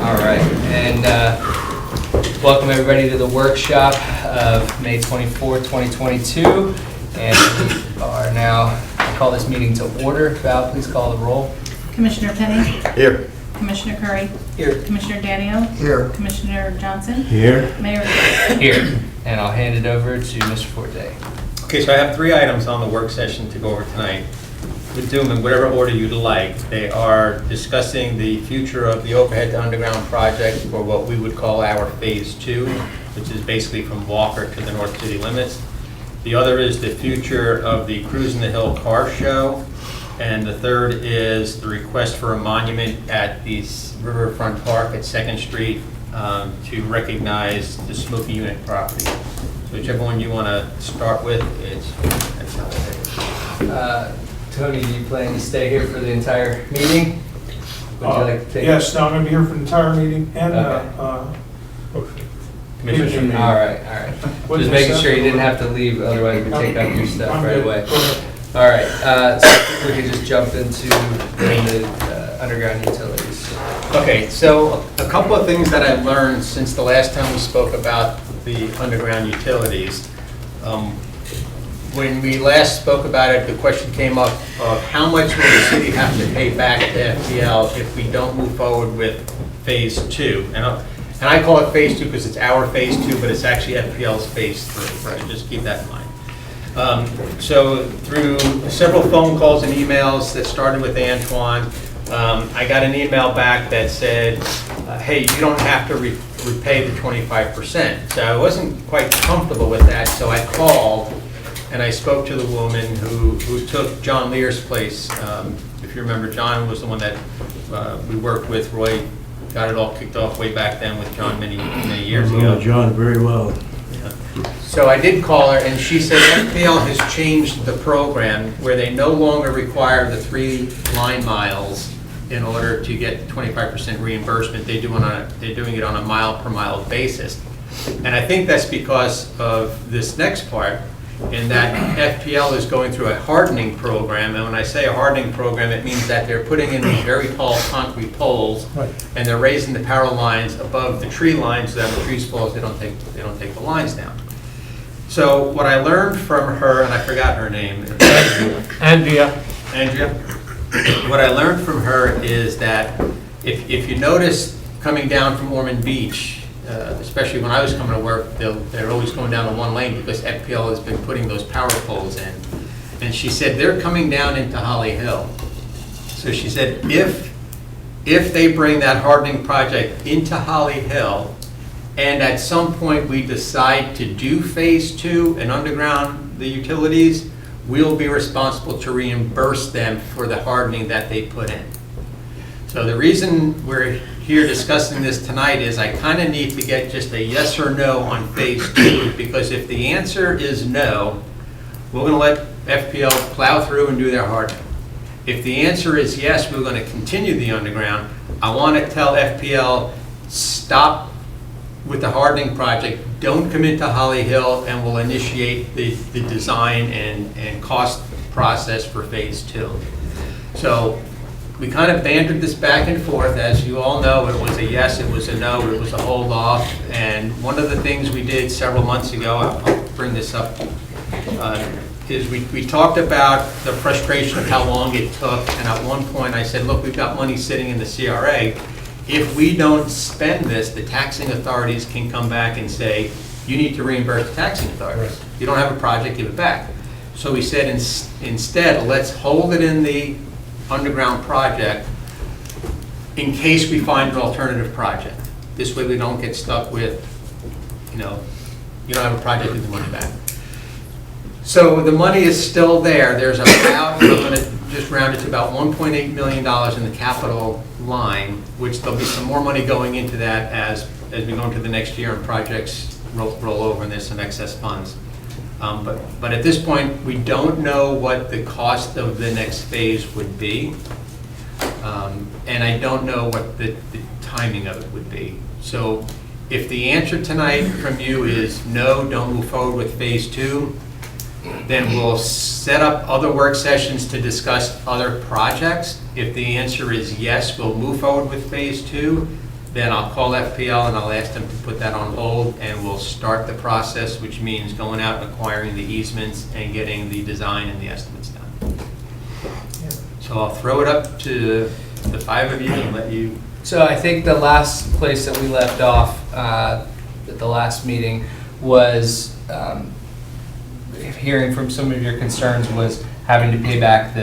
All right, and welcome everybody to the workshop of May 24, 2022. And we are now, I call this meeting to order. Val, please call the roll. Commissioner Penny? Here. Commissioner Curry? Here. Commissioner Danio? Here. Commissioner Johnson? Here. Mayor Rico? Here. And I'll hand it over to Mr. Forte. Okay, so I have 3 items on the work session to go over tonight. We'll do them in whatever order you'd like. They are discussing the future of the overhead to underground project for what we would call our Phase 2, which is basically from Walker to the North City limits. The other is the future of the Cruise in the Hill car show. And the third is the request for a monument at the Riverfront Park at 2nd Street to recognize the Smoky Unit property. So whichever one you want to start with, that's how it is. Tony, do you plan to stay here for the entire meeting? Would you like to take? Yes, no, I'm going to be here for the entire meeting and Commissioner. All right. Just making sure you didn't have to leave, otherwise we take up your stuff I'm right good. away. Go ahead. All right, so I think we can just jump into the underground utilities. Okay, so a couple of things that I've learned since the last time we spoke about the underground utilities. When we last spoke about it, the question came up of how much will the city have to pay back to FPL if we don't move forward with Phase 2? And I call it Phase 2 because it's our Phase 2, but it's actually FPL's Phase 3, right? Just keep that in mind. So through several phone calls and emails that started with Antoine, I got an email back that said, hey, you don't have to repay the 25%. So I wasn't quite comfortable with that, so I called and I spoke to the woman who took John Lear's place. If you remember, John was the one that we worked with. Roy got it all kicked off way back then with John many years ago. I know John very well. So I did call her, and she said FPL has changed the program where they no longer require the 3 line miles in order to get 25% reimbursement. They're doing it on a mile per mile basis. And I think that's because of this next part, in that FPL is going through a hardening program. And when I say a hardening program, it means that they're putting in these very tall concrete poles, and they're raising the power lines above the tree lines so that when the trees fall, they don't take the lines down. So what I learned from her, and I forgot her name. Andrea. What I learned from her is that if you notice coming down from Ormond Beach, especially when I was coming to work, they're always going down to one lane because FPL has been putting those power poles in. And she said they're coming down into Holly Hill. So she said if they bring that hardening project into Holly Hill, and at some point we decide to do Phase 2 and underground the utilities, we'll be responsible to reimburse them for the hardening that they put in. So the reason we're here discussing this tonight is I kind of need to get just a yes or no on Phase 2, because if the answer is no, we're going to let FPL plow through and do their hardening. If the answer is yes, we're going to continue the underground. I want to tell FPL, stop with the hardening project, don't come into Holly Hill, and we'll initiate the design and cost process for Phase 2. So we kind of bantered this back and forth. As you all know, it was a yes, it was a no, it was a hold off. And one of the things we did several months ago, I'll bring this up, is we talked about the frustration of how long it took. And at one point I said, look, we've got money sitting in the CRA. If we don't spend this, the taxing authorities can come back and say, you need to reimburse the taxing authorities. You don't have a project, give it back. So we said instead, let's hold it in the underground project in case we find an alternative project. This way we don't get stuck with, you don't have a project, give the money back. So the money is still there. There's about, I'm going to just round it to about $1.8 million in the capital line, which there'll be some more money going into that as we go into the next year and projects roll over and there's some excess funds. But at this point, we don't know what the cost of the next phase would be. And I don't know what the timing of it would be. So if the answer tonight from you is no, don't move forward with Phase 2, then we'll set up other work sessions to discuss other projects. If the answer is yes, we'll move forward with Phase 2. then I'll call FPL and I'll ask them to put that on hold, and we'll start the process, which means going out and acquiring the easements and getting the design and the estimates done. So I'll throw it up to the five of you and let you. So I think the last place that we left off at the last meeting was hearing from some of your concerns was having to pay back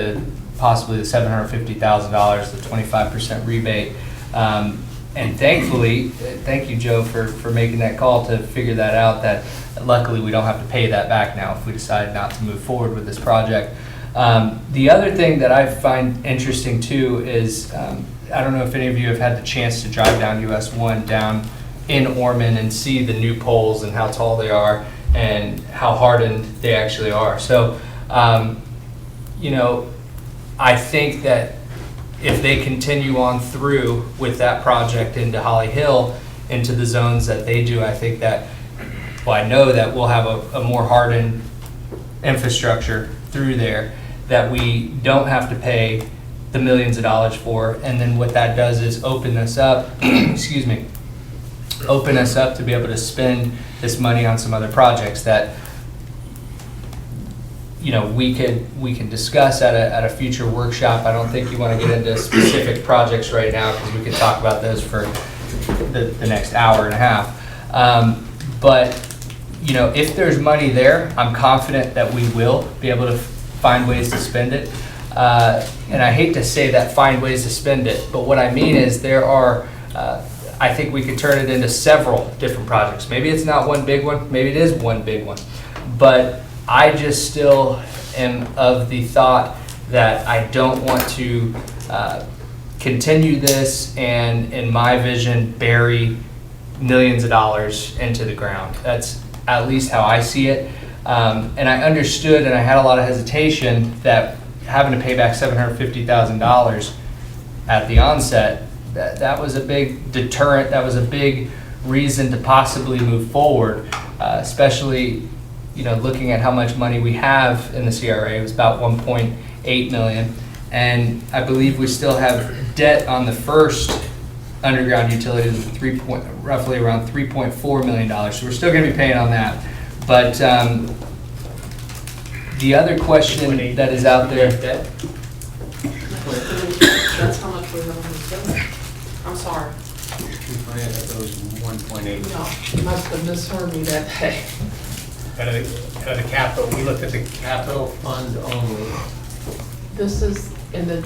possibly the $750,000, the 25% rebate. And thankfully, thank you, Joe, for making that call to figure that out, that luckily we don't have to pay that back now if we decide not to move forward with this project. The other thing that I find interesting too is, I don't know if any of you have had the chance to drive down US 1 down in Ormond and see the new poles and how tall they are and how hardened they actually are. So, you know, I think that if they continue on through with that project into Holly Hill, into the zones that they do, I think that, well, I know that we'll have a more hardened infrastructure through there that we don't have to pay the millions of dollars for. And then what that does is open us up, excuse me, open us up to be able to spend this money on some other projects that, you know, we can discuss at a future workshop. I don't think you want to get into specific projects right now because we could talk about those for the next hour and a half. But, you know, if there's money there, I'm confident that we will be able to find ways to spend it. And I hate to say that find ways to spend it, but what I mean is there are, I think we could turn it into several different projects. Maybe it's not one big one, maybe it is one big one. But I just still am of the thought that I don't want to continue this and, in my vision, bury millions of dollars into the ground. That's at least how I see it. And I understood and I had a lot of hesitation that having to pay back $750,000 at the onset, that was a big deterrent, that was a big reason to possibly move forward, especially, you know, looking at how much money we have in the CRA. It was about 1.8 million. And I believe we still have debt on the first underground utility of roughly around $3.4 million. So we're still gonna be paying on that. But the other question that is out there, That's how much we owe on the bill. I'm sorry. 1.8. No, you must have misheard me that day. Out of the capital, we looked at the capital fund only. This is in the.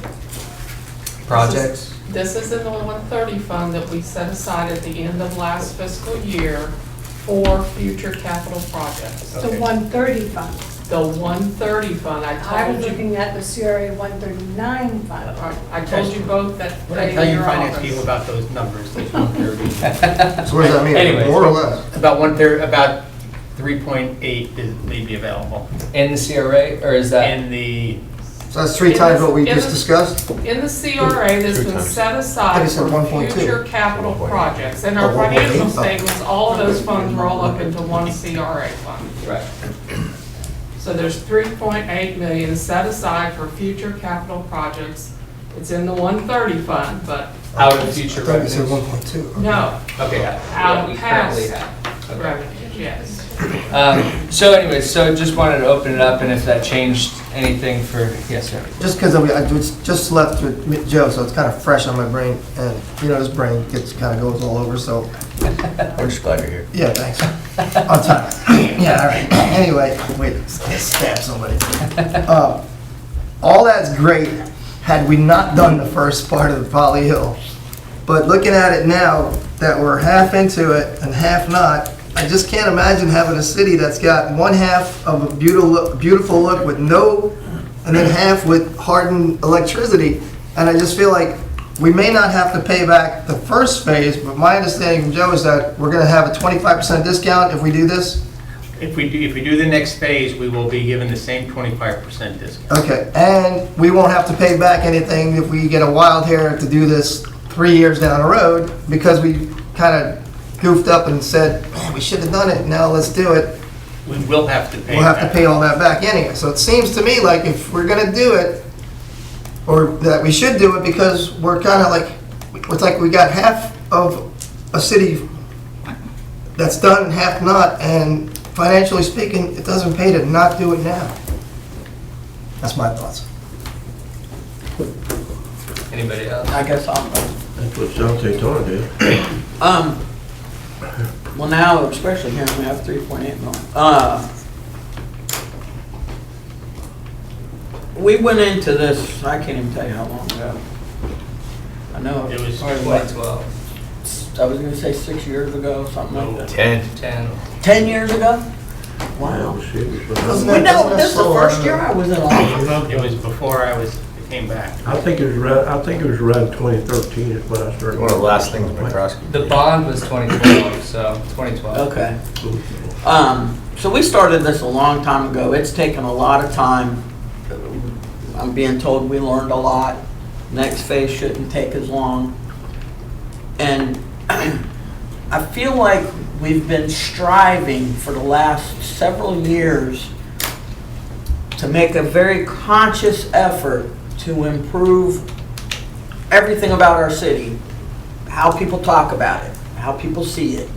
projects. This is in the 130 fund that we set aside at the end of last fiscal year for future capital projects. The 130 fund. The 130 fund, I I was told you, looking at the CRA 139 fund. I told you both that What did I day tell in you your finance people office. about those numbers, those 130? So what does that mean? Anyways. More or less? About 1/3, about 3.8 is maybe available. In the CRA, or is that? And the, So that's three times what we just discussed? In the CRA that's been set I aside just said for 1.2. future capital projects. In our Oh, 1.8. financial statements, all of those funds roll up into one CRA fund. Right. So there's 3.8 million set aside for future capital projects. It's in the 130 fund, but Out of future I thought you said revenues? 1.2. no, Okay, Out what we currently past. have. Okay. revenues, yes. So anyways, so just wanted to open it up, and if that changed anything for, yes, sir. Just because I just left with Joe, so it's kind of fresh on my brain, and you know, this brain kind of goes all over, so. We're just glad you're here. Yeah, thanks. On time. Yeah, all right. Anyway, wait, stab somebody. All that's great had we not done the first part of the Poly Hill. But looking at it now, that we're half into it and half not, I just can't imagine having a city that's got one half of a beautiful look with no, and then half with hardened electricity. And I just feel like we may not have to pay back the first phase, but my understanding from Joe is that we're gonna have a 25% discount if we do this? if we do the next phase, we will be given the same 25% discount. Okay, and we won't have to pay back anything if we get a wild hair to do this 3 years down the road, because we kind of goofed up and said, man, we should have done it, now let's do it. We will have to pay. We'll have to back. pay all that back anyway. So it seems to me like if we're gonna do it, or that we should do it, because we're kind of like, it's like we got half of a city that's done and half not, and financially speaking, it doesn't pay to not do it now. That's my thoughts. Anybody else? I guess I'll, That's what South Daytona did. well now, especially here, we have 3.8 million. We went into this, I can't even tell you how long ago. I know It was probably, what, 2012. I was gonna say 6 years ago, something like that. 10. 10. 10 years ago? Yeah, Wow. it was serious. Doesn't We that- know, doesn't that this is the slow first down? year I was in office. It was before I came back. I think it was around 2013 is when I started. One of the last things McCroskey. The bond was 2012, so 2012. Okay. So we started this a long time ago. It's taken a lot of time. I'm being told we learned a lot. Next phase shouldn't take as long. And I feel like we've been striving for the last several years to make a very conscious effort to improve everything about our city, how people talk about it, how people see it.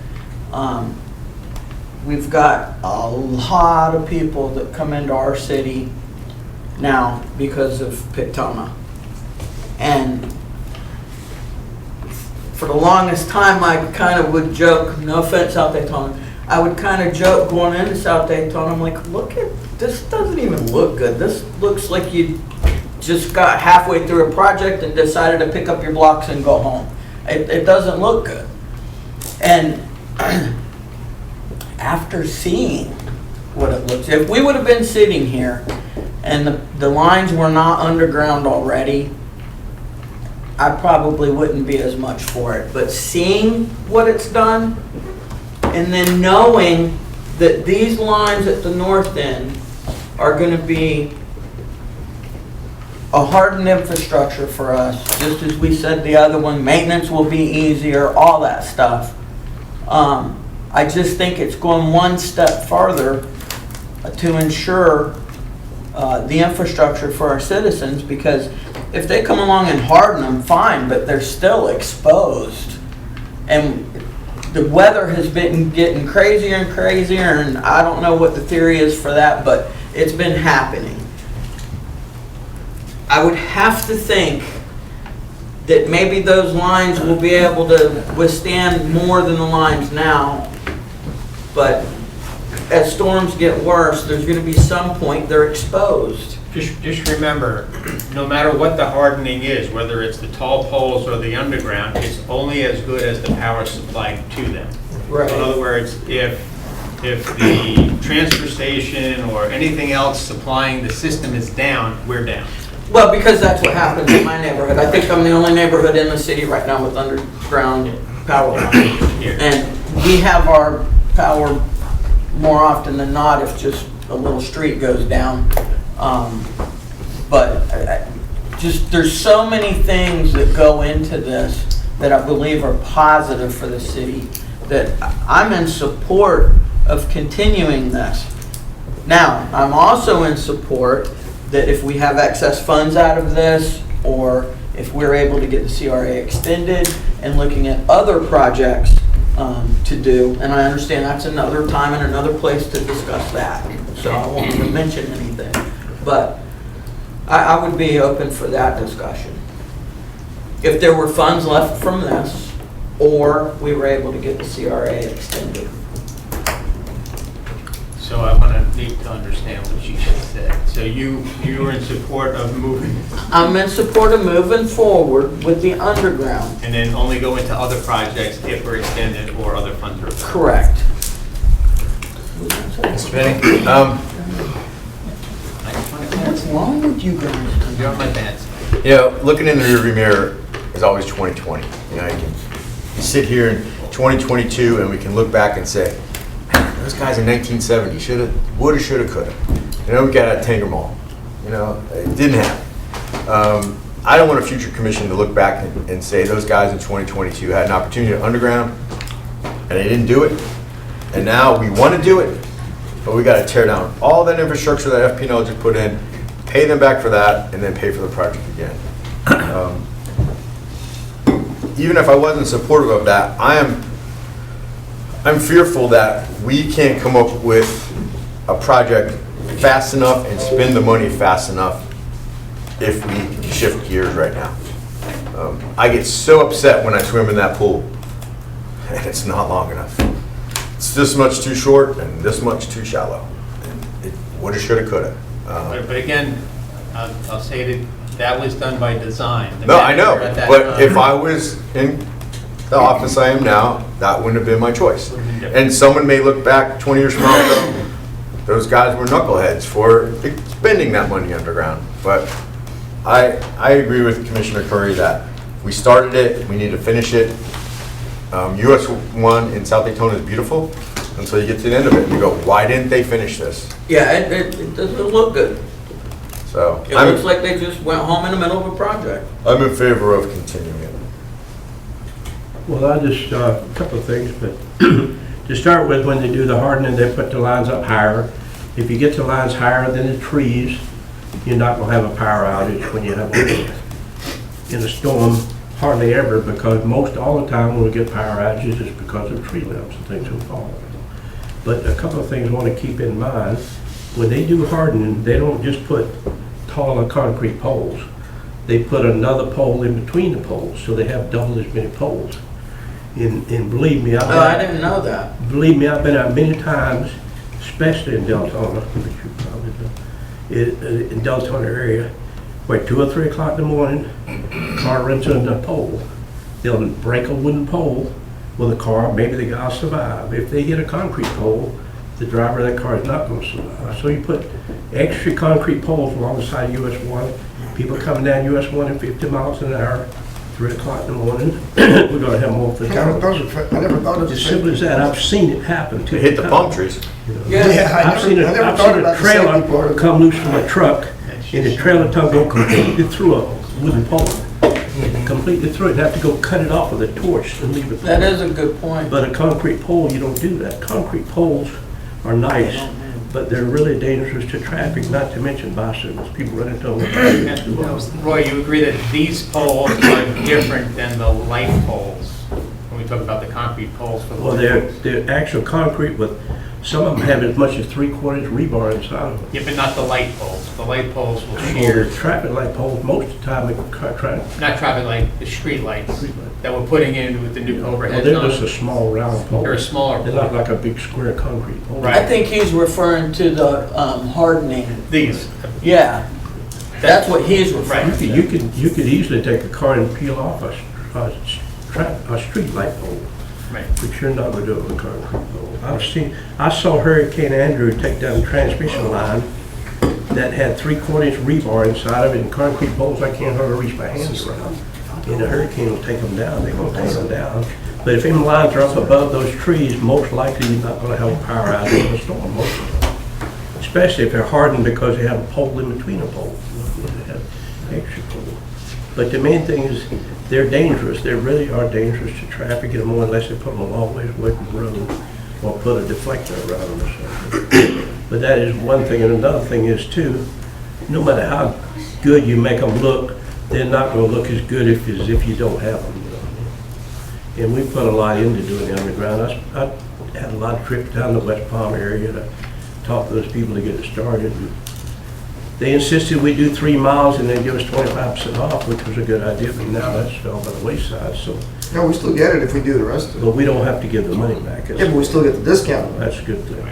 We've got a lot of people that come into our city now because of Pictona. And for the longest time, I kind of would joke, no offense, South Daytona, I would kind of joke going into South Daytona, I'm like, look at, this doesn't even look good. This looks like you just got halfway through a project and decided to pick up your blocks and go home. It doesn't look good. And after seeing what it looks, if we would have been sitting here and the lines were not underground already, I probably wouldn't be as much for it. But seeing what it's done, and then knowing that these lines at the north end are going to be a hardened infrastructure for us, just as we said the other one, maintenance will be easier, all that stuff. I just think it's going one step farther to ensure the infrastructure for our citizens, because if they come along and harden them, fine, but they're still exposed. And the weather has been getting crazier and crazier, and I don't know what the theory is for that, but it's been happening. I would have to think that maybe those lines will be able to withstand more than the lines now, but as storms get worse, there's going to be some point they're exposed. Just remember, no matter what the hardening is, whether it's the tall poles or the underground, it's only as good as the power supplied to them. Right. In other words, if the transfer station or anything else supplying the system is down, we're down. Well, because that's what happens in my neighborhood. I think I'm the only neighborhood in the city right now with underground power lines. Here. And we have our power more often than not if just a little street goes down. But just there's so many things that go into this that I believe are positive for the city that I'm in support of continuing this. Now, I'm also in support that if we have excess funds out of this, or if we're able to get the CRA extended and looking at other projects to do, and I understand that's another time and another place to discuss that, so I won't even mention anything, but I would be open for that discussion. If there were funds left from this, or we were able to get the CRA extended. So I want to need to understand what you just said. So you are in support of moving I'm in support of moving forward with the underground. and then only go into other projects if we're extended or other funds are available. Correct. Mr. Benny? What's wrong with you guys? You're on my bad side. You know, looking in the rearview mirror is always 2020. You know, you can sit here in 2022 and we can look back and say, man, those guys in 1970 shoulda, woulda, shoulda, coulda. You know, we got at Tanger Mall. You know, it didn't happen. I don't want a future commission to look back and say those guys in 2022 had an opportunity to underground and they didn't do it. And now we want to do it, but we got to tear down all that infrastructure that FP&L just put in, pay them back for that, and then pay for the project again. even if I wasn't supportive of that, I'm fearful that we can't come up with a project fast enough and spend the money fast enough if we shift gears right now. I get so upset when I swim in that pool, and it's not long enough. It's this much too short and this much too shallow. And it woulda, shoulda, coulda. But again, I'll say that was done by design. The No, I know, manager at that but time- if I was in the office I am now, that wouldn't have been my choice. Would've been different. And someone may look back 20 years from now, those guys were knuckleheads for spending that money underground. But I agree with Commissioner Curry that we started it, we need to finish it. US 1 in South Daytona is beautiful until you get to the end of it and you go, why didn't they finish this? Yeah, it doesn't look good. So It looks like they just went home in the middle of a project. I'm in favor of continuing it. Well, I just, a couple of things, but to start with, when they do the hardening, they put the lines up higher. If you get the lines higher than the trees, you're not gonna have a power outage when you have in a storm, hardly ever, because most all the time when we get power outages, it's because of tree limbs and things that fall. But a couple of things I want to keep in mind, when they do hardening, they don't just put taller concrete poles. They put another pole in between the poles, so they have double as many poles. And believe me, Oh, I didn't know that. Believe me, I've been out many times, especially in Deltona, which you probably do, in Deltona area, where 2 or 3 o'clock in the morning, car runs into a pole. They'll break a wooden pole with a car, maybe the guy will survive. If they hit a concrete pole, the driver of that car is not going to survive. So you put extra concrete poles along the side of US 1. People coming down US 1 at 50 miles an hour, 3 o'clock in the morning, we're going to have more I never thought fatalities. of it. I never thought of it. As simple as that. I've seen it happen. To hit the palm trees. Yeah, I've seen I never I've thought seen about a the safety part trailer of it. come loose from a truck, and the trailer tongue go completely through a wooden pole. Completely through it, and have to go cut it off with a torch and leave it. That is a good point. But a concrete pole, you don't do that. Concrete poles are nice, but they're really dangerous to traffic, not to mention bicycles. People run into them. Roy, you agree that these poles are different than the light poles? When we talk about the concrete poles for the. Well, they're actual concrete, but some of them have as much as 3/4 rebar inside of them. Yeah, but not the light poles. The light poles will Well, shear, the traffic light poles, most of the time, they try to. not traffic light, the street lights that we're putting in with the new Well, overhead. they're just a small round pole. They're a smaller They're not pole. like a big square concrete pole. Right. I think he's referring to the hardening. These. Yeah, that's what he's referring Right. to. You could easily take a car and peel off a street light pole, Right. but you're not gonna do it with a concrete pole. I saw Hurricane Andrew take down a transmission line that had 3/4 rebar inside of it, and concrete poles I can't hardly reach my hands around. And the hurricane will take them down, they're gonna take them down. But if them lines are up above those trees, most likely you're not gonna have a power outage in a storm, most of them. Especially if they're hardened because they have a pole in between a pole. They have extra pole. But the main thing is, they're dangerous. They really are dangerous to traffic anymore unless they put them a long ways away from the road or put a deflector around them or something. But that is one thing. And another thing is too, no matter how good you make them look, they're not going to look as good as if you don't have them. You know? And we put a lot into doing the underground. I had a lot of trips down the West Palm area to talk to those people to get it started. And they insisted we do 3 miles and they'd give us 25% off, which was a good idea, but now that's fell by the wayside, so. No, we still get it if we do the rest of it. But we don't have to give the money back. Yeah, but we still get the discount. That's a good thing.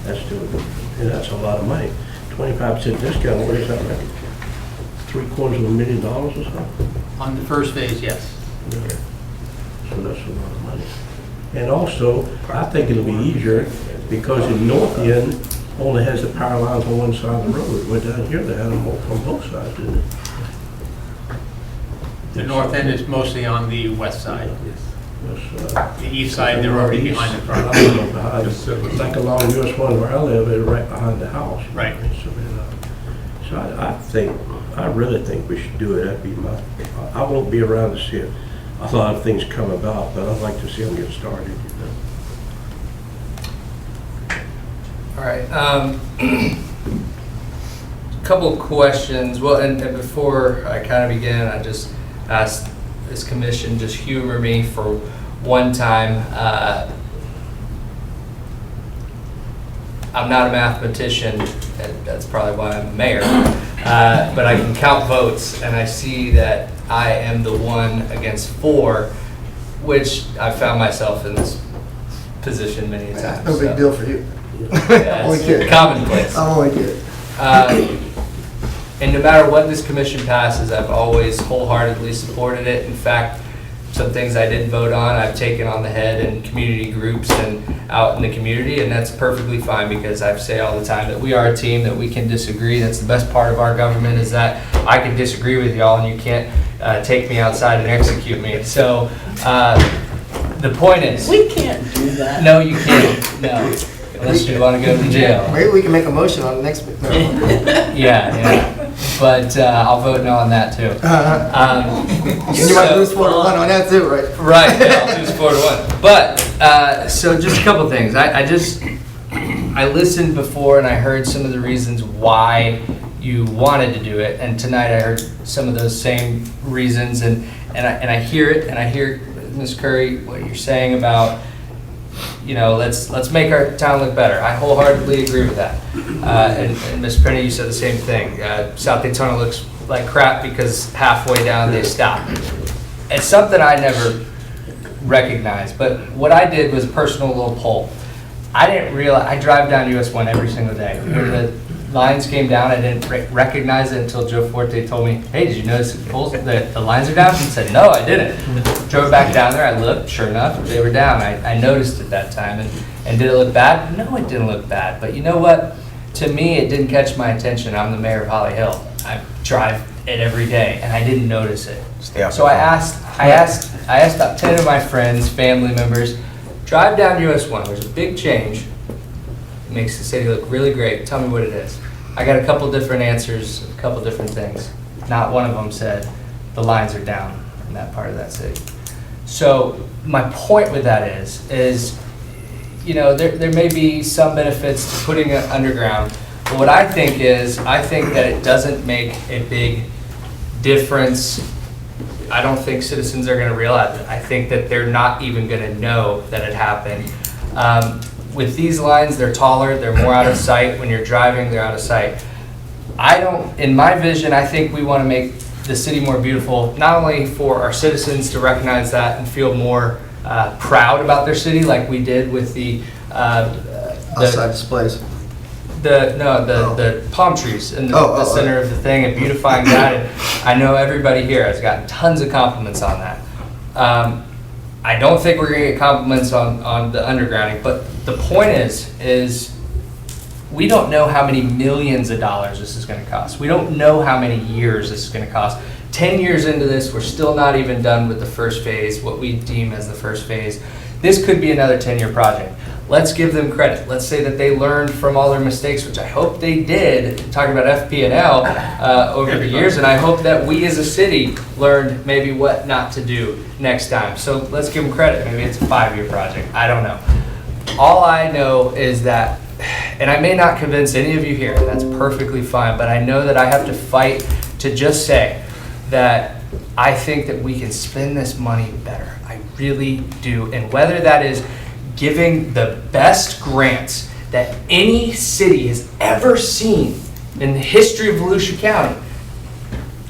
That's still a good thing. And that's a lot of money. 25% discount, what is that, like $750,000 or something? On the first phase, yes. Yeah. So that's a lot of money. And also, I think it'll be easier because in North End only has the power lines on one side of the road. But down here, they have them on both sides, didn't it? The north end is mostly on the west side. That's, The east side, they're already behind the truck. Behind, like along US 1 where I live, they're right behind the house. Right. So I really think we should do it. That'd be I won't be around to see it. A lot of things come about, but I'd like to see them get started. You know? All right. Couple questions. Well, and before I kind of begin, I just asked this commission just humor me for one time. I'm not a mathematician, and that's probably why I'm mayor, but I can count votes, and I see that I am the one against 4, which I found myself in this position many times. No big so. deal for you. Yeah, Only it's kidding. commonplace. I'm only kidding. And no matter what this commission passes, I've always wholeheartedly supported it. In fact, some things I didn't vote on, I've taken on the head in community groups and out in the community, and that's perfectly fine because I say all the time that we are a team, that we can disagree. That's the best part of our government, is that I can disagree with y'all and you can't take me outside and execute me. So the point is, We can't do that. no, you can't, no, unless you want to go to jail. Maybe we can make a motion on the next. No. Yeah, but I'll vote no on that too. You might lose 4-1 on that too, right? Right, yeah, I'll lose 4-1. But, so just a couple things. I listened before and I heard some of the reasons why you wanted to do it. And tonight I heard some of those same reasons. And I hear it, and I hear, Ms. Curry, what you're saying about, you know, let's make our town look better. I wholeheartedly agree with that. And Ms. Prenny, you said the same thing. South Daytona looks like crap because halfway down they stop. It's something I never recognized, but what I did was a personal little poll. I didn't realize, I drive down US 1 every single day. When the lines came down, I didn't recognize it until Joe Forte told me, hey, did you notice the lines are down? I said, no, I didn't. Drove back down there, I looked, sure enough, they were down. I noticed it that time. And did it look bad? No, it didn't look bad. But you know what? To me, it didn't catch my attention. I'm the mayor of Holly Hill. I drive it every day, and I didn't notice it. Stay off So the I phone. asked about 10 of my friends, family members, drive down US 1. There's a big change. It makes the city look really great. Tell me what it is. I got a couple different answers, a couple different things. Not one of them said the lines are down in that part of that city. So my point with that is, you know, there may be some benefits to putting it underground. But what I think that it doesn't make a big difference. I don't think citizens are going to realize it. I think that they're not even going to know that it happened. With these lines, they're taller, they're more out of sight. When you're driving, they're out of sight. In my vision, I think we want to make the city more beautiful, not only for our citizens to recognize that and feel more proud about their city, like we did with the Outside displays. the palm trees in the center of the thing and beautifying that. And I know everybody here has gotten tons of compliments on that. I don't think we're going to get compliments on the undergrounding, but the point is we don't know how many millions of dollars this is going to cost. We don't know how many years this is going to cost. 10 years into this, we're still not even done with the first phase, what we deem as the first phase. This could be another 10-year project. Let's give them credit. Let's say that they learned from all their mistakes, which I hope they did, talking about FP&L over the years, and I hope that we as a city learned maybe what not to do next time. So let's give them credit. Maybe it's a 5-year project. I don't know. All I know is that, and I may not convince any of you here, and that's perfectly fine, but I know that I have to fight to just say that I think that we can spend this money better. I really do. And whether that is giving the best grants that any city has ever seen in the history of Volusia County,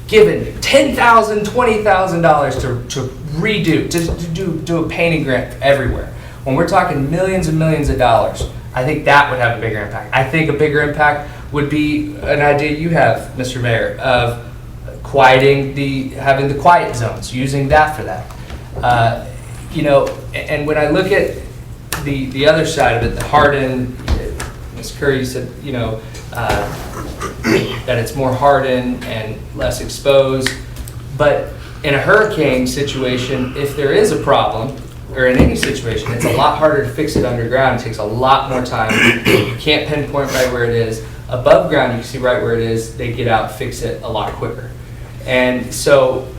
given $10,000, $20,000 to redo, to do a painting grant everywhere. When we're talking millions and millions of dollars, I think that would have a bigger impact. I think a bigger impact would be an idea you have, Mr. Mayor, of having the quiet zones, using that for that. You know, and when I look at the other side of it, the hardened, Ms. Curry said, you know, that it's more hardened and less exposed. But in a hurricane situation, if there is a problem, or in any situation, it's a lot harder to fix it underground. It takes a lot more time. You can't pinpoint right where it is. Above ground, you can see right where it is. They get out, fix it a lot quicker. And so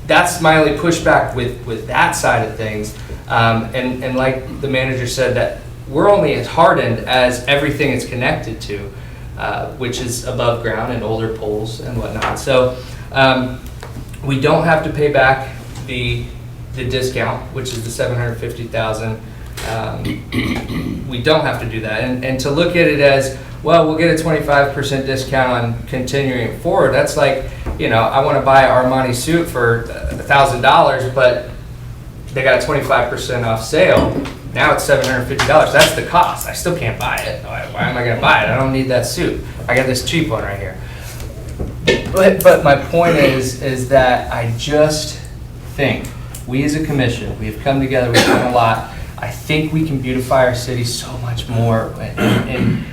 that's my only pushback with that side of things. And like the manager said, that we're only as hardened as everything it's connected to, which is above ground and older poles and whatnot. So we don't have to pay back be the discount, which is the 750,000. We don't have to do that. And to look at it as, well, we'll get a 25% discount on continuing it forward. That's like, you know, I want to buy an Armani suit for $1,000, but they got a 25% off sale. Now it's $750. That's the cost. I still can't buy it. Why am I going to buy it? I don't need that suit. I got this cheap one right here. But my point is that I just think we as a commission, we have come together, we've done a lot. I think we can beautify our city so much more in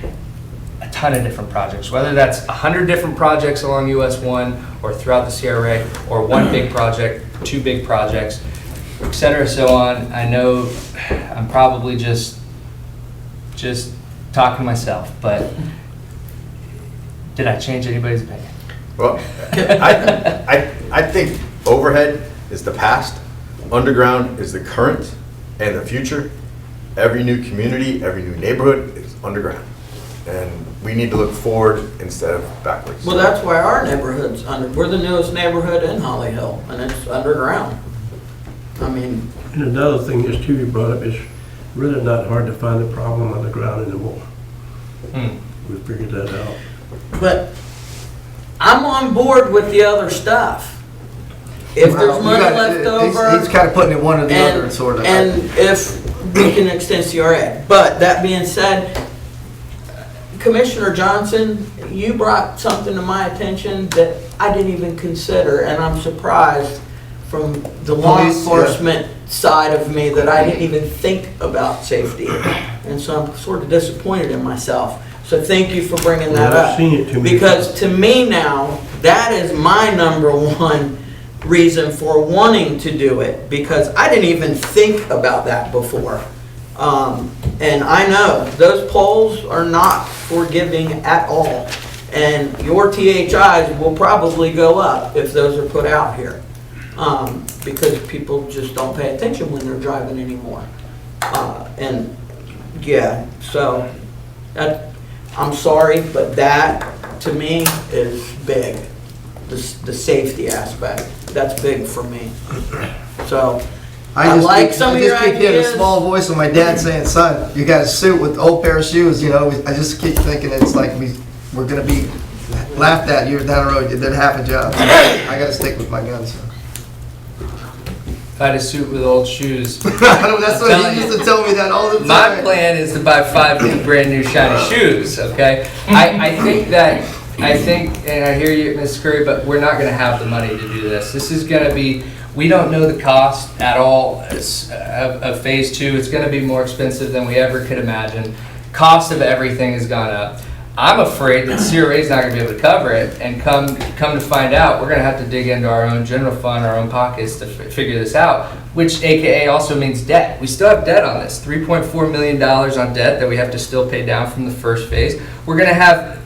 a ton of different projects, whether that's 100 different projects along US 1 or throughout the CRA, or one big project, two big projects, et cetera, so on. I know I'm probably just talking to myself, but did I change anybody's opinion? Well, I think overhead is the past, underground is the current and the future. Every new community, every new neighborhood is underground. And we need to look forward instead of backwards. Well, that's why our neighborhood's we're the newest neighborhood in Holly Hill, and it's underground. I mean, And another thing is too, you brought up, is really not hard to find the problem underground anymore. We figured that out. but I'm on board with the other stuff. If Well, there's you money got- left over. He's kind of putting it one or the other, sort of. And if we can extend CRA. But that being said, Commissioner Johnson, you brought something to my attention that I didn't even consider, and I'm surprised from the law Police, yeah. enforcement side of me that I didn't even think about safety. And so I'm sort of disappointed in myself. So thank you for bringing that Well, I've up. seen it too many Because to me now, that is my number one reason for wanting to do it, because I didn't even think about that before. And I know those poles are not forgiving at all. And your THIs will probably go up if those are put out here. Because people just don't pay attention when they're driving anymore. And yeah, so I'm sorry, but that to me is big. The safety aspect, that's big for me. So, I like some of your I just keep hearing a ideas. small voice of my dad saying, son, you got a suit with old pair of shoes, you know, I just keep thinking it's like we're gonna be laughed at years down the road, you did half a job. I gotta stick with my guns. If I had a suit with old shoes, That's what he used to tell me that all the time. my plan is to buy 5 brand new shiny shoes, okay? I think, and I hear you, Ms. Curry, but we're not gonna have the money to do this. This is gonna be, we don't know the cost at all of phase 2. It's gonna be more expensive than we ever could imagine. Cost of everything has gone up. I'm afraid that CRA is not gonna be able to cover it, and come to find out, we're gonna have to dig into our own general fund, our own pockets to figure this out, which AKA also means debt. We still have debt on this, $3.4 million on debt that we have to still pay down from the first phase. We're gonna have,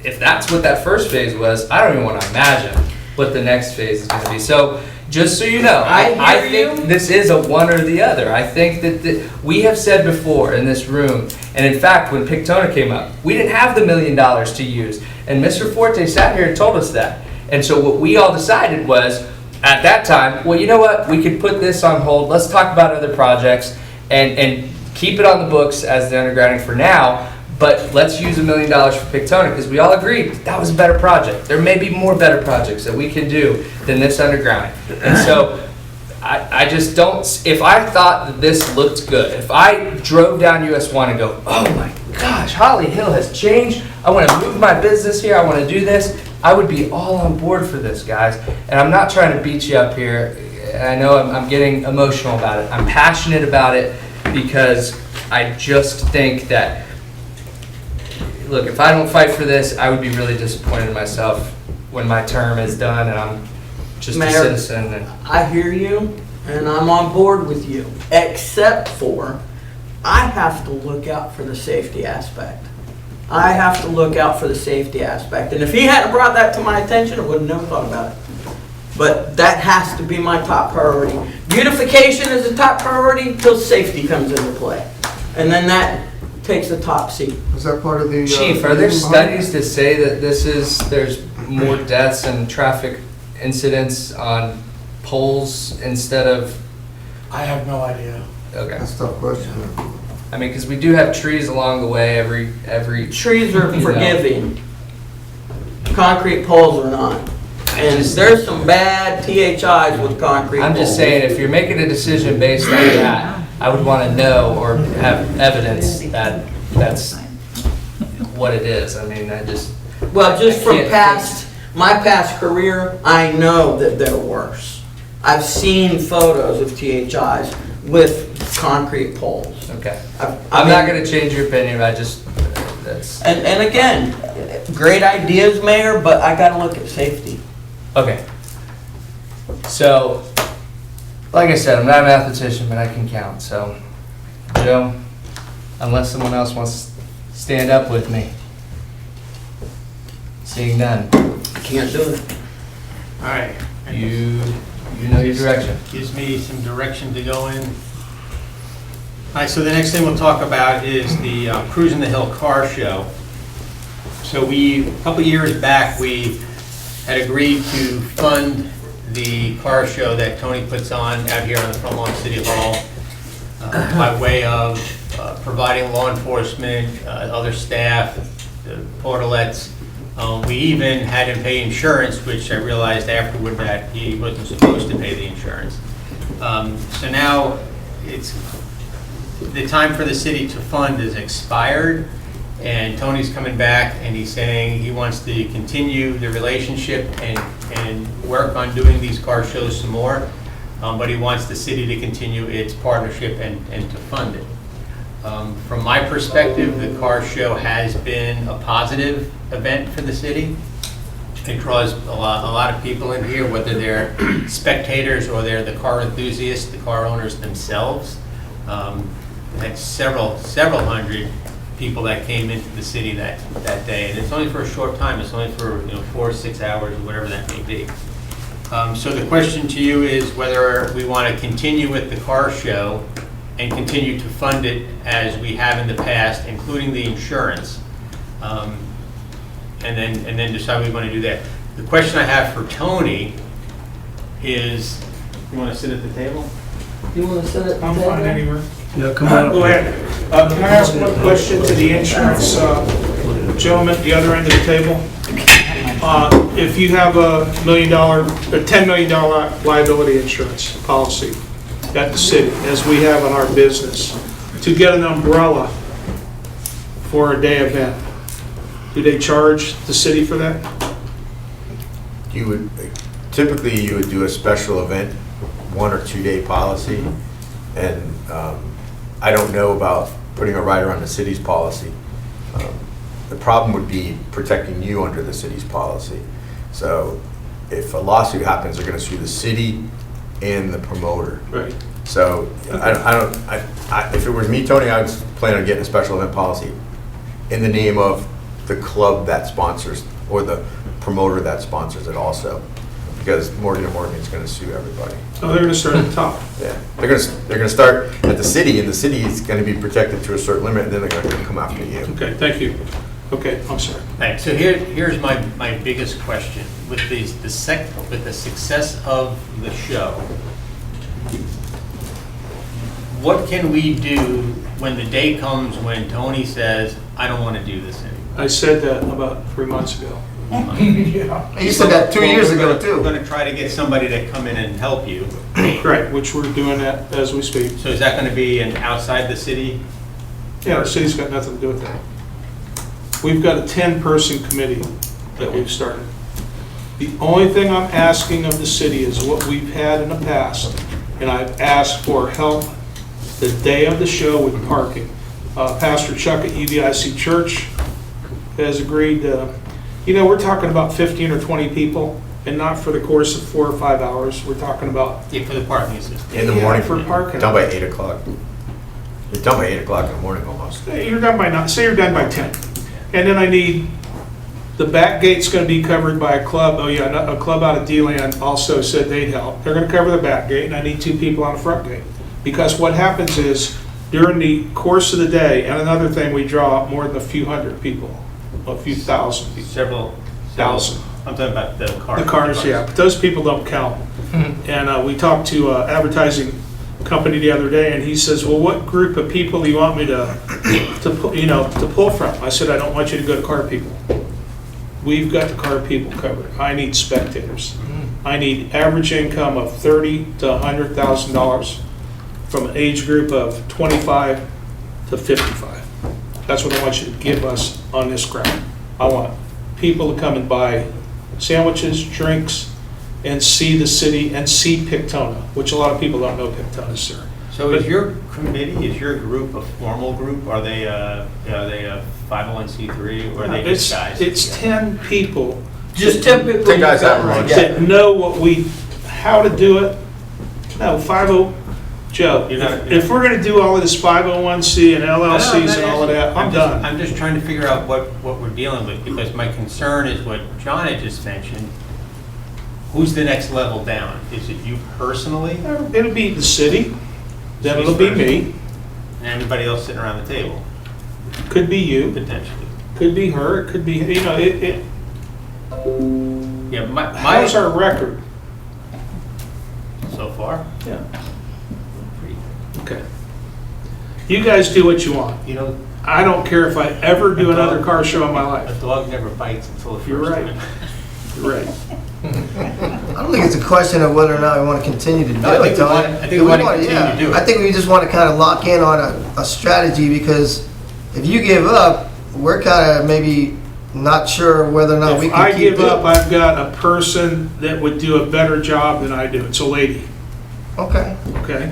if that's what that first phase was, I don't even wanna imagine what the next phase is gonna be. So, just so you know, I hear think you. this is a one or the other. I think that we have said before in this room, and in fact, when Pictona came up, we didn't have the $1 million to use. And Mr. Forte sat here and told us that. And so what we all decided was, at that time, well, you know what? We could put this on hold. Let's talk about other projects and keep it on the books as the undergrounding for now. But let's use $1 million for Pictona, because we all agreed that was a better project. There may be more better projects that we can do than this undergrounding. And so I just don't, if I thought that this looked good, if I drove down US 1 and go, oh my gosh, Holly Hill has changed, I want to move my business here, I want to do this, I would be all on board for this, guys. And I'm not trying to beat you up here. I know I'm getting emotional about it. I'm passionate about it because I just think that, look, if I don't fight for this, I would be really disappointed in myself when my term is done and I'm just a Mayor, citizen. And I hear you, and I'm on board with you, except for I have to look out for the safety aspect. I have to look out for the safety aspect. And if he hadn't brought that to my attention, I would have never thought about it. But that has to be my top priority. Beautification is the top priority until safety comes into play. And then that takes the top seat. Was that part of the? Chief, are there studies to say that there's more deaths and traffic incidents on poles instead of, I have no idea. okay. That's a tough question. I mean, because we do have trees along the way every. Trees are You know. forgiving. Concrete poles are not. And there's some bad THIs with concrete poles. I'm just saying, if you're making a decision based on that, I would want to know or have evidence that that's what it is. I mean, I just. Well, just I from can't my past career, I know that they're worse. I've seen photos of THIs with concrete poles. Okay. I I'm not mean- going to change your opinion, I just, that's, And again, great ideas, Mayor, but I gotta look at safety. okay. So, like I said, I'm not a mathematician, but I can count, so, Joe, unless someone else wants to stand up with me. Seeing none, I can't do it. All right. you know your direction. Gives me some direction to go in. All right, so the next thing we'll talk about is the Cruising the Hill Car Show. So a couple years back, we had agreed to fund the car show that Tony puts on out here on the front lawn of City Hall by way of providing law enforcement, other staff, the portalets. We even had him pay insurance, which I realized afterward that he wasn't supposed to pay the insurance. So now the time for the city to fund is expired, and Tony's coming back and he's saying he wants to continue the relationship and work on doing these car shows some more, but he wants the city to continue its partnership and to fund it. From my perspective, the car show has been a positive event for the city. It draws a lot of people in here, whether they're spectators or they're the car enthusiasts, the car owners themselves. Had several hundred people that came into the city that day, and it's only for a short time. It's only for 4 or 6 hours or whatever that may be. So the question to you is whether we want to continue with the car show and continue to fund it as we have in the past, including the insurance, and then decide we want to do that. The question I have for Tony is, you want to sit at the table? You wanna sit at the I'm table? fine anywhere. Yeah, come on up. Go ahead. Can I ask one question to the insurance gentleman at the other end of the table? If you have a $10 million liability insurance policy at the city, as we have in our business, to get an umbrella for a day event, do they charge the city for that? Typically, you would do a special event, 1 or 2 day policy, and I don't know about putting a rider on the city's policy. The problem would be protecting you under the city's policy. So if a lawsuit happens, they're going to sue the city and the promoter. Right. So if it was me, Tony, I would plan on getting a special event policy in the name of the club that sponsors or the promoter that sponsors it also, because Morgan & Morgan is going to sue everybody. Oh, they're gonna start at the top. Yeah, they're going to start at the city, and the city is going to be protected to a certain limit, and then they're going to come after you. Okay, thank you. Okay, I'm sorry. All right, so here's my biggest question. With the success of the show, what can we do when the day comes when Tony says, I don't want to do this anymore? I said that about 3 months ago. You said that 2 years ago, We're too. going to try to get somebody to come in and help you. Right, which we're doing that as we speak. So is that going to be outside the city? Yeah, our city's got nothing to do with that. We've got a 10-person committee that we've started. The only thing I'm asking of the city is what we've had in the past, and I've asked for help the day of the show with parking. Pastor Chuck at UBIC Church has agreed, we're talking about 15 or 20 people, and not for the course of 4 or 5 hours. We're talking about Yeah, for the parking system. In the morning, for parking. done by 8 o'clock. It's done by 8 o'clock in the morning almost. You're done by 9, say you're done by 10. And then I need, the back gate's gonna be covered by a club. Oh yeah, a club out of D-Land also said they'd help. They're gonna cover the back gate, and I need 2 people on the front gate. Because what happens is, during the course of the day, and another thing, we draw more than a few hundred people, a few thousand people. Several Thousand. I'm talking about the cars. The cars, yeah, but those people don't count. And we talked to advertising company the other day, and he says, well, what group of people do you want me to pull from? I said, I don't want you to go to car people. We've got the car people covered. I need spectators. I need average income of $30,000 to $100,000 from an age group of 25 to 55. That's what I want you to give us on this ground. I want people to come and buy sandwiches, drinks, and see the city and see Pictona, which a lot of people don't know Pictona, sir. So is your committee, is your group a formal group? Are they a 501c3 or are they just guys? It's 10 people Just typically. 10 guys that run. that know how to do it. No, 50, Joe, You're not- if we're gonna do all of this 501c and LLCs and all of that, I'm done. I'm just trying to figure out what we're dealing with, because my concern is what John had just mentioned. Who's the next level down? Is it you personally It'll be the city, then it'll be me, and anybody else sitting around the table, could be you, potentially? could be her, it could be, Yeah, how's our record? so far? Yeah. Okay. You guys do what you want. You know, I don't care if I ever do another car show in my a life. dog never bites until the You're first right. time. You're right. I don't think it's a question of whether or not we want to continue to do No, I think it, we Tony. want- I think we want to wanna- continue yeah. to do it. I think we just want to kind of lock in on a strategy, because if you give up, we're kind of maybe not sure whether or not we If can I keep give it. up, I've got a person that would do a better job than I do. It's a lady, Okay. okay?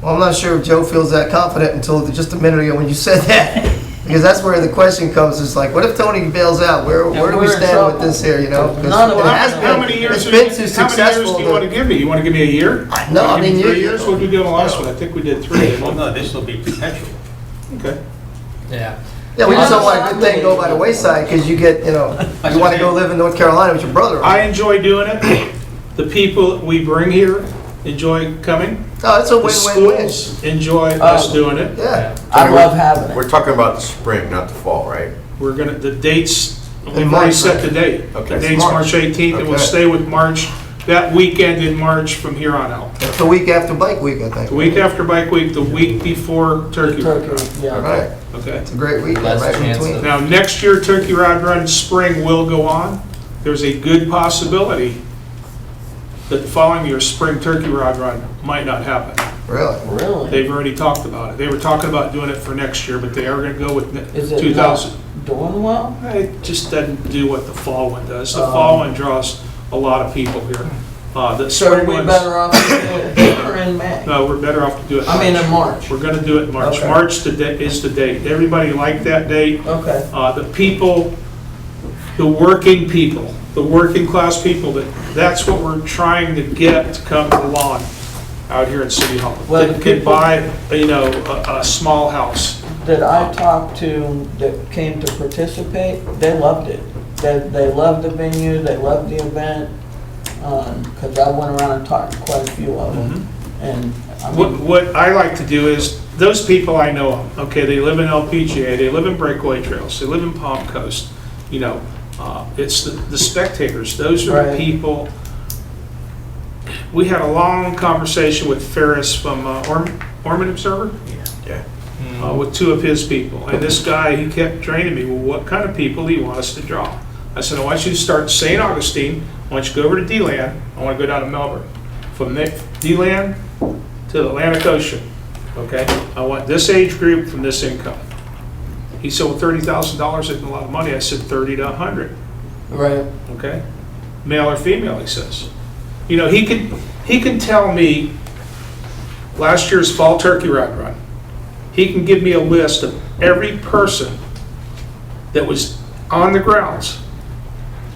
Well, I'm not sure if Joe feels that confident until just a minute ago when you said that. Because that's where the question comes, is like, what if Tony bails out? Where do we we're in stand trouble. with this here, you know? 'Cause None of it us has know. been- How many years? It's do been you- too How many years successful. do you want to give me? You want to give me a year? No, You I wanna give mean, me 3 you- years? What did we do on the last one? I think we did 3. Well, no, this will be perpetual. Okay. Yeah. Yeah, we just don't want a good thing to go by the wayside, because you get, you want to go live in North Carolina with your brother. I enjoy doing it. The people we bring here enjoy coming. Oh, it's a The win-win-win. schools enjoy us doing it. Yeah. I love having it. We're talking about the spring, not the fall, right? We're gonna, the dates, In we've already March, set right? the date. Okay. The date's March. March 18th, and we'll Okay. stay with March, that weekend in March from here on out. It's the week after Bike Week, I think. The week after Bike Week, the week before Turkey Run. Turkey, yeah. Right. Okay. It's a great weekend, That's right a in chance between. to- Now, next year, Turkey Rod Run Spring will go on. There's a good possibility that the following year, Spring Turkey Rod Run might not happen. Really? Really? They've already talked about it. They were talking about doing it for next year, but they are gonna go with Is it 2000. not doing well? It just doesn't do what the fall one does. The Oh. fall one draws a lot of people here. The So are spring we ones, better off to do it here or in May? no, we're better off to do it. I mean, in March. We're gonna do it in March. Okay. March is the date. Everybody liked that date. Okay. The people, the working people, the working class people, that's what we're trying to get to come to the lawn out here in City Hall. Well, the That could people- buy, a small house. That I talked to that came to participate, they loved it. They loved the venue, they loved the event, because I went around and talked to quite a few of them. And I What, mean, what I like to do is, those people I know them, okay, they live in LPGA, they live in Breakaway Trails, they live in Palm Coast, it's the spectators, those are the Right. people. We had a long conversation with Ferris from Ormond Observer, Yeah. with 2 of his people, and this guy, he kept training me, well, what kind of people do you want us to draw? I said, I want you to start St. Augustine, I want you to go over to D-Land, I want to go down to Melbourne. From D-Land to the Atlantic Ocean, okay? I want this age group from this income. He said, well, $30,000 isn't a lot of money. I said 30 to 100, right, okay? Male or female, he says. He can tell me last year's Fall Turkey Rod Run. He can give me a list of every person that was on the grounds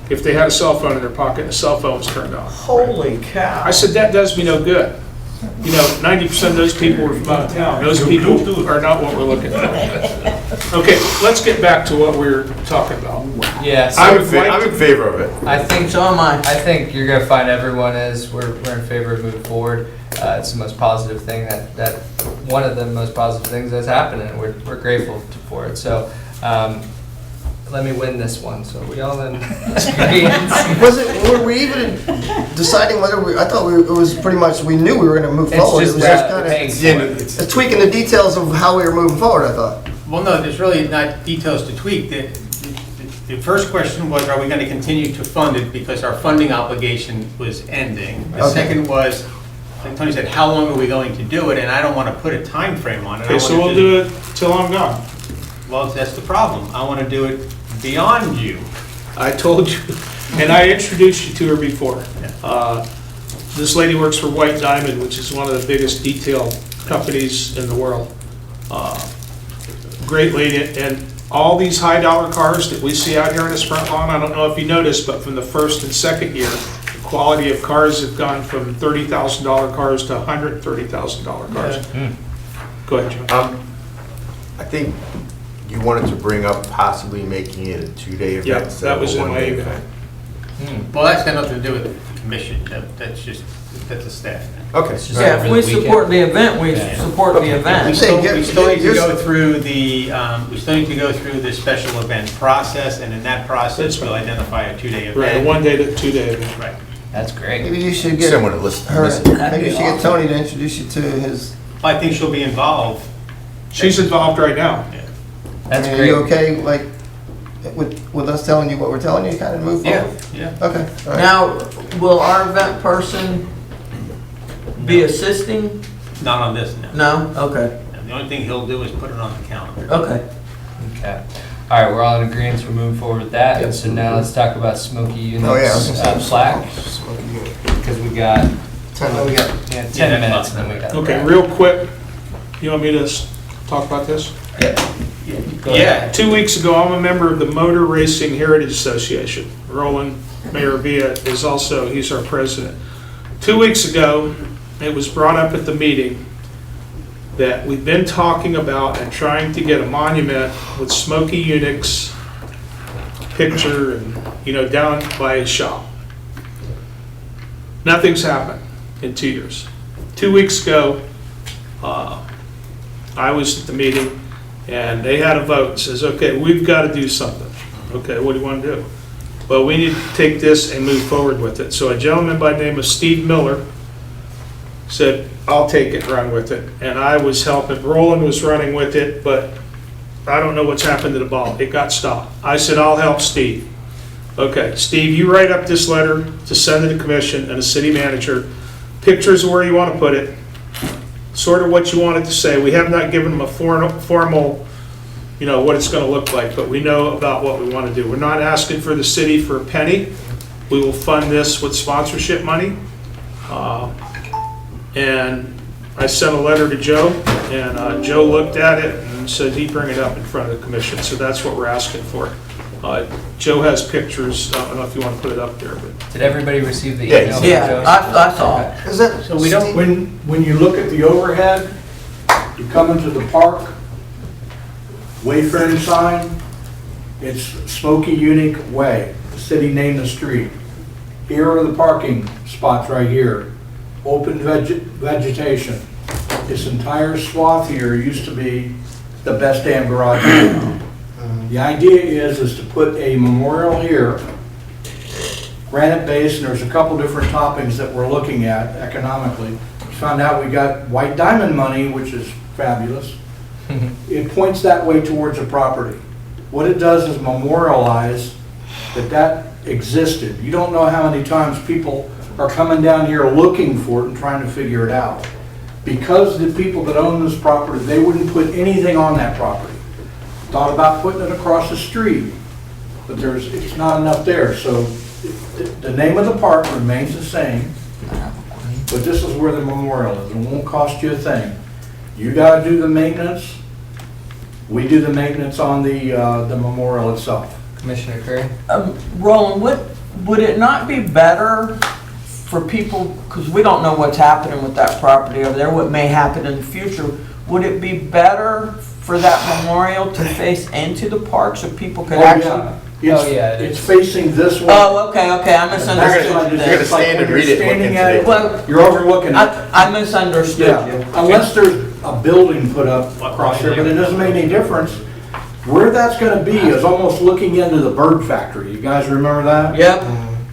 if they had a cell phone in their pocket and the cell phone was turned off. holy cow. I said, that does me no good. 90% of those people were from out of town. Those people are not what we're looking for. Okay, let's get back to what we were talking about. Yeah, so I would like I'm to- in favor of it. I think So am I. I think you're gonna find everyone is, we're in favor of moving forward. It's the most positive thing that one of the most positive things that's happened, and we're grateful for it. So, let me win this one, so we all in agreement. Were we even deciding whether I thought it was pretty much, we knew we were gonna move It's forward. It just was just the paying kinda for it. it's tweaking the details of how we were moving forward, I thought. Well, no, there's really not details to tweak. The first question was, are we going to continue to fund it because our funding obligation was ending? The Okay. second was, like Tony said, how long are we going to do it? And I don't want to put a time frame on it. I Okay, so wanna we'll do it till I'm gone. Well, that's the problem. I want to do it beyond you. I told you, and I introduced you to her before. This lady works for White Diamond, which is one of the biggest detail companies in the world. Great lady, and all these high-dollar cars that we see out here on this front lawn, I don't know if you noticed, but from the first and second year, the quality of cars have gone from $30,000 cars to $130,000 cars. Go ahead, John. I think you wanted to bring up possibly making it a 2-day event. Yeah, instead that of was a in my one-day email. event. Well, that's got nothing to do with the commission. That's a staff thing. Okay. Yeah, if we support the event, we support the We event. still Hey, we still need to here's- go through the special event process, and in that process, we'll identify a 2-day Right, a event. 1-day to 2-day event. Right. That's great. Maybe you should get Someone to listen. her, listen. maybe you should get Tony to introduce you to his, I think she'll be involved. She's involved right now. That's are great. you okay, like, with us telling you what we're telling you, kind of move Yeah, forward? yeah. Okay, all right. Now, will our event person be assisting? Not on this now. No? Okay, The only thing he'll do is put it on the calendar. okay. Okay. All right, we're all in agreement, we're moving forward with that. And so now let's talk about Smoky Oh, yeah, I was Units gonna say plaque, because we got, We got 10 minutes and then we got. Okay, real quick, you want me to talk about this? Go ahead. Yeah, 2 weeks ago, I'm a member of the Motor Racing Heritage Association. Roland Mayor is also, he's our president. 2 weeks ago, it was brought up at the meeting that we've been talking about and trying to get a monument with Smokey Unick's picture and, down by his shop. Nothing's happened in 2 years. 2 weeks ago, I was at the meeting, and they had a vote, says, okay, we've got to do something. Okay, what do you want to do? Well, we need to take this and move forward with it. So a gentleman by the name of Steve Miller said, I'll take it, run with it. And I was helping, Roland was running with it, but I don't know what's happened to the ball. It got stopped. I said, I'll help Steve. Okay, Steve, you write up this letter to send to the commission and the city manager, pictures of where you want to put it, sort of what you want it to say. We have not given them a formal, what it's going to look like, but we know about what we want to do. We're not asking for the city for a penny. We will fund this with sponsorship money. And I sent a letter to Joe, and Joe looked at it and said he'd bring it up in front of the commission. So that's what we're asking for. Joe has pictures. I don't know if you want to put it up there, but Did everybody receive the Yeah, email? from Yeah, Joe? I saw it. Is that? So we don't- Steve? When you look at the overhead, you come into the park, wayfaring sign, it's Smoky Unique Way, the city named the street. Here are the parking spots right here, open vegetation. This entire swath here used to be the Best Damn Garage in town. The idea is to put a memorial here, granite base, and there's a couple different toppings that we're looking at economically. We found out we got White Diamond money, which is fabulous. It points that way towards the property. What it does is memorialize that existed. You don't know how many times people are coming down here looking for it and trying to figure it out. Because the people that own this property, they wouldn't put anything on that property. Thought about putting it across the street, but it's not enough there. So the name of the park remains the same, but this is where the memorial is. It won't cost you a thing. You gotta do the maintenance. We do the maintenance on the memorial itself. Commissioner Curry? Roland, would it not be better for people, because we don't know what's happening with that property over there, what may happen in the future, would it be better for that memorial to face into the park so people could actually? It's facing this way. Oh, okay, I misunderstood you You're gonna then. stand and read it looking Standing at it, Well, you're overlooking it. I misunderstood Yeah, you. unless there's a building put up across there, but it doesn't make any difference. Where that's gonna be is almost looking into the bird factory. You guys remember that? Yep.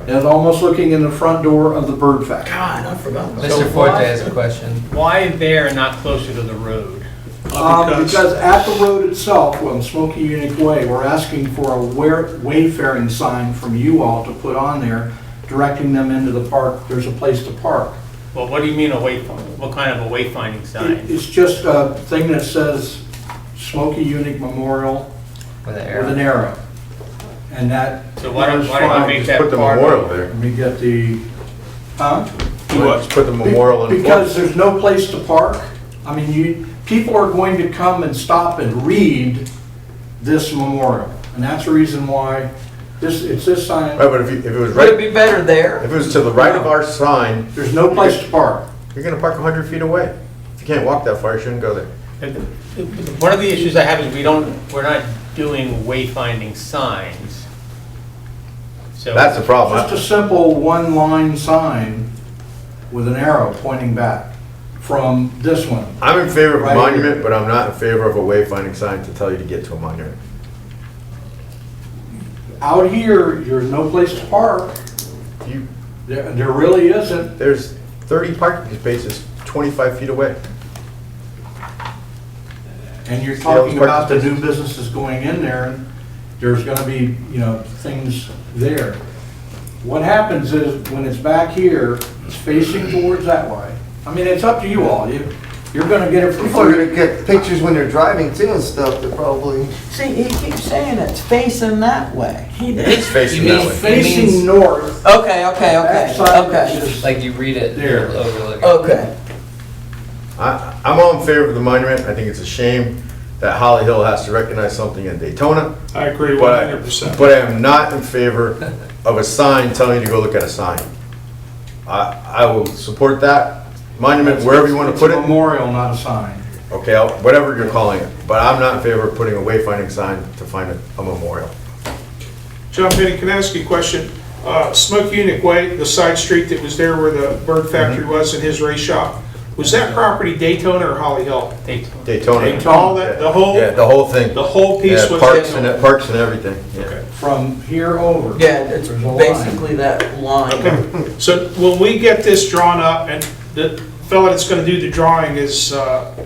It's almost looking in the front door of the bird factory. God, I forgot. Mr. Forte has a question. Why there and not closer to the road? Because at the road itself, on Smoky Unique Way, we're asking for a wayfaring sign from you all to put on there, directing them into the park. There's a place to park. Well, what do you mean what kind of a wayfinding sign? It's just a thing that says Smoky Unique Memorial With an with an arrow. arrow. And that. So why don't you make Just that put the part memorial of- there. Let me get the, huh? Just put the memorial in. Because there's no place to park. I mean, people are going to come and stop and read this memorial. And that's the reason why it's this sign. Right, but if it was Would it right, be better there? if it was to the right of our sign, There's no place to park. you're gonna park 100 feet away. If you can't walk that far, you shouldn't go there. One of the issues I have is we're not doing wayfinding signs. So That's the problem. Just a simple one-line sign with an arrow pointing back from this one. I'm in favor of a Right. monument, but I'm not in favor of a wayfinding sign to tell you to get to a monument. Out here, there's no place to park. You, There really isn't. there's 30 parking spaces 25 feet away. And you're See all those talking about the parking new businesses going in there, and there's gonna be, things there. What happens is, when it's back here, it's facing towards that way. I mean, it's up to you all. You're gonna get it for People are free. gonna get pictures when they're driving too and stuff, they're probably. See, he keeps saying it's facing that way. It's facing You that mean- way. Facing north. Okay, okay, That side okay. is- Like you read it, There. you'll overlook it. Okay. I'm all in favor of the monument. I think it's a shame that Holly Hill has to recognize something in Daytona. I agree But 100%. but I am not in favor of a sign telling you to go look at a sign. I will support that monument wherever you want to put It's a it. memorial, not a sign. Okay, whatever you're calling it. But I'm not in favor of putting a wayfinding sign to find a memorial. John Penny, can I ask you a question? Smoky Unique Way, the side street that was there where the bird factory was and his race shop, was that property Daytona or Holly Hill? Daytona. All that, the whole, Yeah, the whole thing. the whole piece Yeah, was parks Daytona? parks and everything. Yeah. Okay. From here over. Yeah, it's There's a line. basically that line. Okay, so when we get this drawn up, and the fellow that's gonna do the drawing is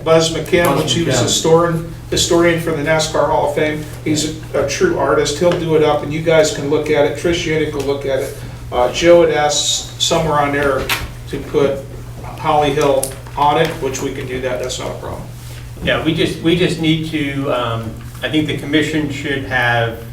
Buzz McKim, Buzz which he was McKim. historian for the NASCAR Hall of Fame. He's a true artist, he'll do it up, and you guys can look at it, Trish Unick will look at it. Joe had asked somewhere on there to put Holly Hill on it, which we can do that, that's not a problem. Yeah, we just need to, I think the commission should have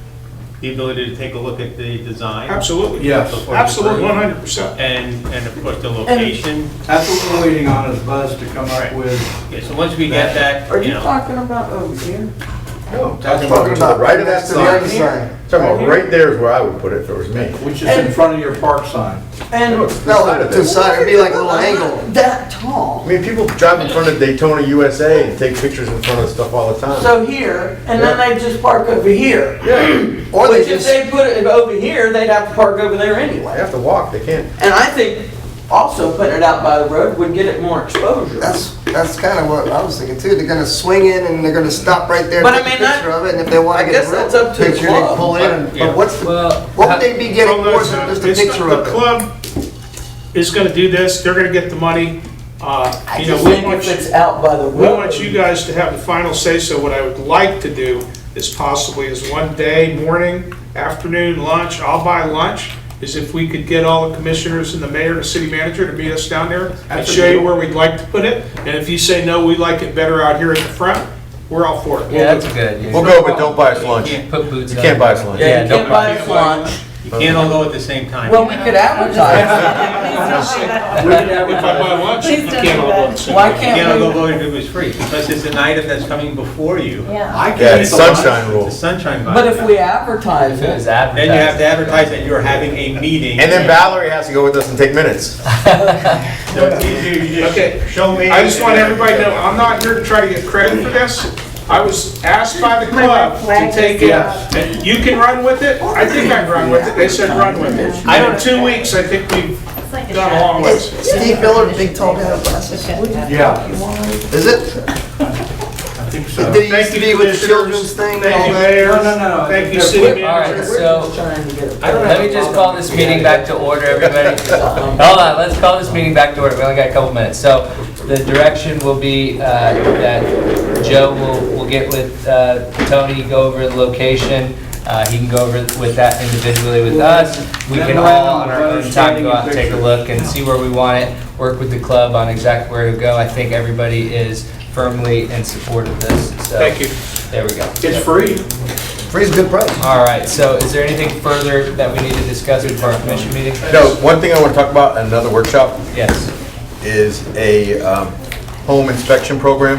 the ability to take a look at the design. Absolutely. Yes. before it's Absolutely, approved. 100%. And of course, the location. That's what we're waiting on, is Buzz to come up Right. with. Yeah, so once we get that, Are you you know. talking about over here? No, Talking about right of that next to the other sign. sign. Talking about right there is where I would put it if it was me. Which is in front of your park sign. And No, it's the No, side of to the it. side, it'd be like a little angle. that tall. I mean, people drive in front of Daytona USA and take pictures in front of stuff all the time. So here, and then they just park over here. Or they Which if just, they put it over here, they'd have to park over there They anyway. have to walk, they can't. And I think also putting it out by the road would get it more exposure. that's kind of what I was thinking too. They're gonna swing in and they're gonna stop right there, But I take a mean, that- picture of it, and if they wanna I get guess a real that's up to the picture, they club. pull in. and- Yeah. But what's the, Well, what would they be getting Well, more no, than just a it's not- picture of The it? club is gonna do this, they're gonna get the money. I You know, just we think want if you- it's out by the We road. want you guys to have the final say-so. What I would like to do is possibly is one day, morning, afternoon, lunch, I'll buy lunch, is if we could get all the commissioners and the mayor and the city manager to meet us down there and That's a show you deal. where we'd like to put it. And if you say, no, we like it better out here at the front, we're all for it. Yeah, that's a good idea. We'll go, but don't buy us lunch. You Put boots You on. can't buy us lunch. Yeah, you don't can't buy us lunch. can't all go at the same time. Well, we could advertise. If I buy lunch, you Please don't can't all do go that. at the same Why time. You can't all can't go we? vote if it was free, because it's an item that's coming before you. Yeah. I can Yeah, eat it's the lunch. sunshine It's rule. a sunshine But bylaw. if we advertise If it was it, advertised. Then you have to advertise that you're having a meeting. And then Valerie has to go with us and take minutes. So it's easier, you just Okay. show me. I just want everybody to know, I'm not here to try to get credit for this. I was asked by the club to take it. And you can run with it. I think I can run with it. They said run with it. I don't- In 2 weeks, I think we've It's like a gone a long ways. Steve Miller, big tall guy with glasses. Yeah. Is it? think so. Did he used to be with the children's thing? and all Thank you, that? Mayor. No. Thank you, City All right, Manager. so Trying to get it. let me just call this meeting back to order, everybody. Hold on, let's call this meeting back to order. We only got a couple minutes. So the direction will be that Joe will get with Tony, go over the location. He can go over with that individually with us. We can all on our own time go out and take a look and see where we want it, work with the club on exactly where to go. I think everybody is firmly in support of this, so. Thank you. There we go. It's free. Free's a good price. All right, so is there anything further that we need to discuss before our commission meeting? No, one thing I want to talk about, at another workshop, Yes. is a home inspection program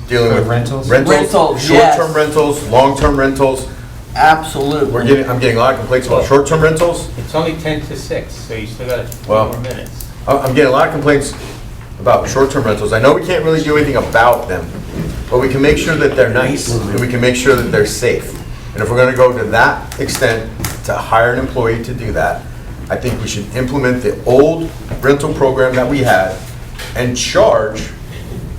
dealing For with rentals? Rentals, yes. short-term rentals, long-term rentals. Absolutely. I'm getting a lot of complaints about short-term rentals. It's only 10 to 6, so you still got a few Well- more minutes. I'm getting a lot of complaints about short-term rentals. I know we can't really do anything about them, but we can make sure that they're nice, and we can make sure that they're safe. And if we're gonna go to that extent, to hire an employee to do that, I think we should implement the old rental program that we had and charge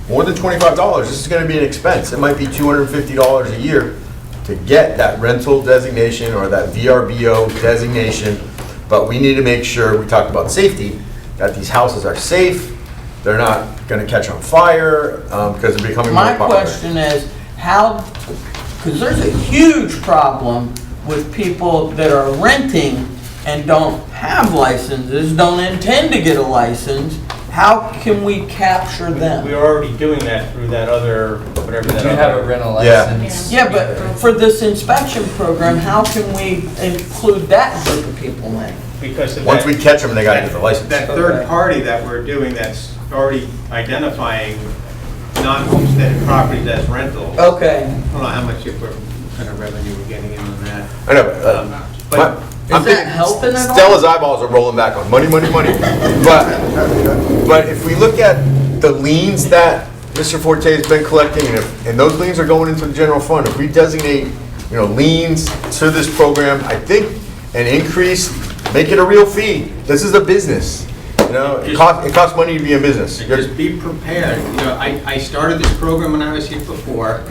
more than $25. This is gonna be an expense. It might be $250 a year to get that rental designation or that VRBO designation, but we need to make sure, we talked about safety, that these houses are safe, they're not gonna catch on fire, because they're becoming more My popular. question is, how, because there's a huge problem with people that are renting and don't have licenses, don't intend to get a license. How can we capture them? We're already doing that through that other, whatever that Do you have a rental Yeah. license? Yeah, but for this inspection program, how can we include that group of people in? Because of Once that- we catch them, they gotta get the license. That third party that we're doing that's already identifying non-homesteaded properties as rentals. I Okay. don't know how much what kind of revenue we're getting in on that. I know, but, But I'm Is that thinking helping at all? Stella's eyeballs are rolling back on money, money, money. But if we look at the liens that Mr. Forte has been collecting, and those liens are going into the general fund, if we designate, liens to this program, I think an increase, make it a real fee. This is a business, it costs money to be in business. just be prepared. I started this program when I was here before,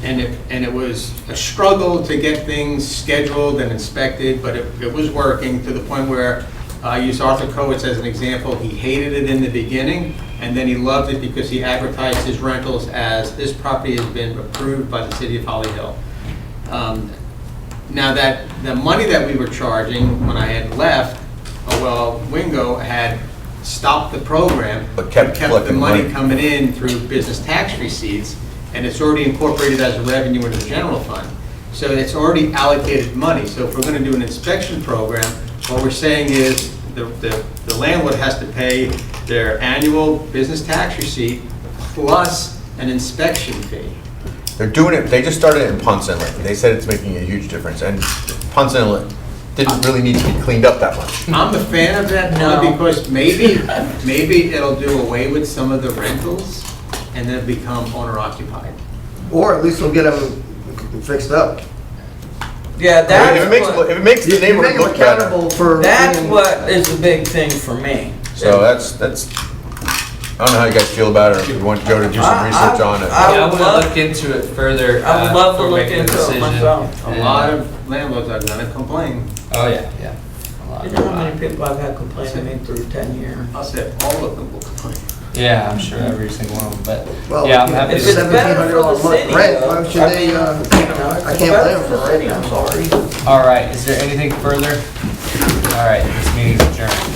and it was a struggle to get things scheduled and inspected, but it was working to the point where I use Arthur Kowitz as an example. He hated it in the beginning, and then he loved it because he advertised his rentals as, this property has been approved by the city of Holly Hill. Now that the money that we were charging when I had left, Wingo had stopped the program, But kept the collecting money money. coming in through business tax receipts, and it's already incorporated as a revenue into the general fund. So it's already allocated money. So if we're going to do an inspection program, what we're saying is the landlord has to pay their annual business tax receipt plus an inspection fee. They're doing it, they just started it in Ponce Inlet, and they said it's making a huge difference, and Ponce Inlet didn't really need to be cleaned up that much. I'm a fan of that No. because maybe it'll do away with some of the rentals and then become owner occupied. Or at least we'll get them fixed up. Yeah, If that's it makes the You make neighborhood them look better. accountable for. that's being- what is the big thing for me. So that's, I don't know how you guys feel about it, or if you want Joe to do some research on it. I Yeah, I would want to love- look into it further. I would love to before look making a into it decision. myself. A And, lot of landlords are going to complain. Oh, yeah. A lot. You know how many people I've had complain to me through 10 years? I'll say all of them will complain. Yeah, I'm sure every single one, but, Well, yeah, I'm happy If to. it's better for the $1,700 a month city, rent, though, why should I they, mean, I it's can't better blame for them the for city, it. I'm sorry. All right, is there anything further? All right, this meeting's adjourned.